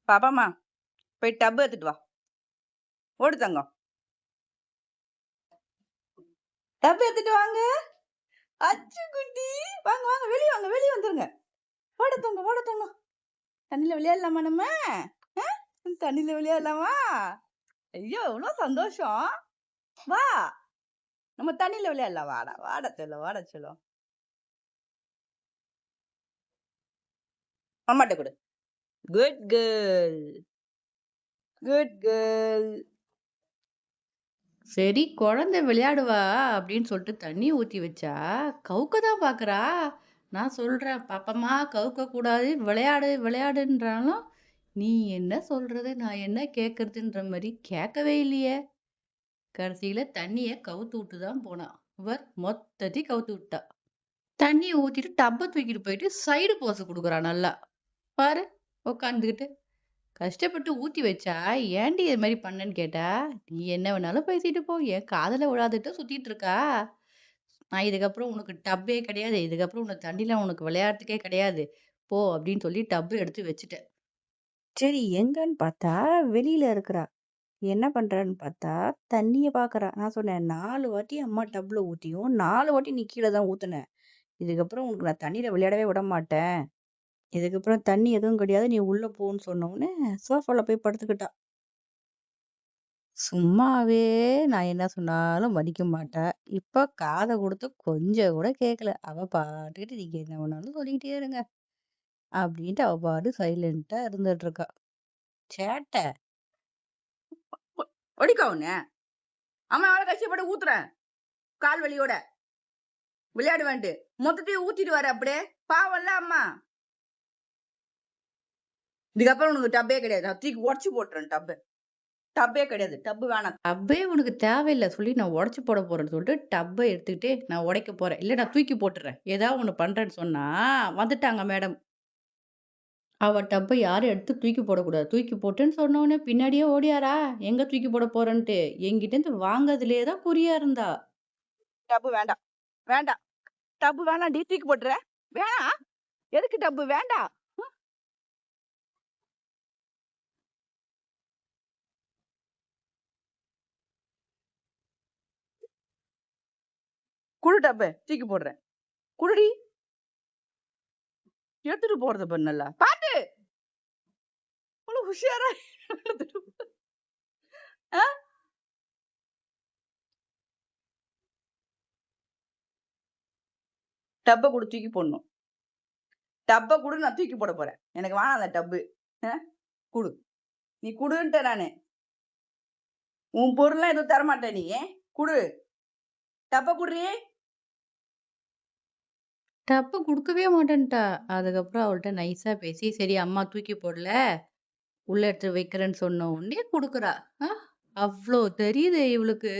பாப்பாம்மா, போய் டப் எடுத்துட்டு வா. ஓடு தங்கம். டப் எடுத்துட்டு வாங்க. அச்சு குட்டி. வாங்க, வாங்க. வெளிய வாங்க, வெளிய வந்துருங்க. ஓட தங்கம், ஓட தங்கம். தண்ணியில விளையாடலாமா நம்ம? ஆ? தண்ணியில விளையாடலாமா? ஐயோ, எவ்வளோ சந்தோஷம். வா. நம்ம தண்ணியில விளையாடலாம். வாடா, வாடா செல்லம், வாடா செல்லம். அம்மாட்ட கொடு. Good girl. Good girl. சரி குழந்தை விளையாடுவா அப்படின்னு சொல்லிட்டு தண்ணி ஊத்தி வச்சா கவுக்க தான் பாக்குறா. நான் சொல்றேன் பாப்பம்மா கவுக்க கூடாது, விளையாடு விளையாடுன்றாலும் நீ என்ன சொல்றது நான் என்ன கேக்குறதுன்ற மாதிரி கேட்கவே இல்லையே. கடைசியில தண்ணிய கவுத்து விட்டு தான் போனா. இவர் மொத்தத்தையும் கவுத்து விட்டா. தண்ணியை ஊத்திட்டு டப்பை தூக்கிட்டு போயிட்டு சைடு போஸ் கொடுக்குறா நல்லா. பாரு உட்காந்துக்கிட்டு கஷ்டப்பட்டு ஊத்தி வச்சா ஏன்டி இது மாதிரி பண்ணேன்னு கேட்டா, நீ என்ன வேணாலும் பேசிட்டு போ என் காதுல விழாதுட்டு சுத்திட்டு இருக்கா. நான் இதுக்கப்புறம் உனக்கு டப்பே கிடையாது, இதுக்கப்புறம் உனக்கு தண்ணியில உனக்கு விளையாட்டுக்கே கிடையாது, போ அப்படின்னு சொல்லி டப்பு எடுத்து வச்சுட்டேன். சரி எங்கன்னு பார்த்தா வெளியில இருக்கிறா. என்ன பண்றான்னு பார்த்தா தண்ணிய பார்க்கறா. நான் சொன்னேன் 4 வாட்டி அம்மா டப்ல ஊத்தியும் 4 வாட்டி நீ கீழே தான் ஊத்துன. இதுக்கப்புறம் உனக்கு நான் தண்ணியில விளையாடவே விட மாட்டேன். இதுக்கப்புறம் தண்ணி எதுவும் கிடையாது, நீ உள்ள போன்னு சொன்ன உடனே சோஃபால போய் படுத்துக்கிட்டா. சும்மாவே நான் என்ன சொன்னாலும் மதிக்க மாட்டா. இப்ப காதை கொடுத்து கொஞ்சம் கூட கேட்கல. அவ பாட்டுக்கிட்டு நீங்க என்ன வேணாலும் சொல்லிக்கிட்டே இருங்க அப்படின்ட்டு அவ பாட்டு சைலண்டா இருந்துட்டு இருக்கா. சேட்டை. ஒடிக்கா உன்ன. அம்மா எவ்வளவு கஷ்டப்பட்டு ஊத்துறேன். கால் வலியோட. விளையாடுவேன்ட்டு. மொத்தத்தையும் ஊத்திட்டு வர அப்படியே. பாவம்ல அம்மா. இதுக்கப்புறம் உனக்கு டப்பே கிடையாது. நான் தூக்கி உடச்சு போட்டுறேன் டப்பு. டப்பே கிடையாது. டப்பு வேணாம். டப்பே உனக்கு தேவையில்லை சொல்லி நான் உடைச்சு போட போறேன்னு சொல்லிட்டு டப்பை எடுத்துக்கிட்டு நான் உடைக்க போறேன், இல்ல நான் தூக்கி போட்டுறேன், ஏதாவது ஒண்ணு பண்றேன்னு சொன்னா வந்துட்டாங்க மேடம். அவ டப்பை யாரும் எடுத்து தூக்கி போடக்கூடாது, தூக்கி போட்டுன்னு சொன்ன உடனே பின்னாடியே ஓடியாரா. எங்க தூக்கி போட போறேன்ட்டு என்கிட்ட இருந்து வாங்கறதுலயே தான் குறியா இருந்தா. டப்பு வேண்டாம். வேண்டாம். டப்பு வேணாம். டி தூக்கி போட்டுற. வேணாம். எதுக்கு டப்பு வேண்டாம். குடு டப்பு. தூக்கி போடுறேன். குடுடி. எடுத்துட்டு போறது பண்ணல. பாத்து. உஷாரா டப்ப குடு தூக்கி போடணும். டப்ப குடு நான் தூக்கி போட போறேன். எனக்கு வேணாம் அந்த டப்பு. குடு. நீ குடுன்ட்ட நானு. உன் பொருள்லாம் எதுவும் தரமாட்டேன் நீ. குடு. டப்ப குடுறி. டப்ப குடுக்கவே மாட்டேன்ட்டா. அதுக்கப்புறம் அவள்ட்ட நைஸா பேசி சரி அம்மா தூக்கி போடல, உள்ள எடுத்து வைக்கிறேன்னு சொன்ன உடனே குடுக்குறா. அவ்வளோ தெரியுது இவளுக்கு.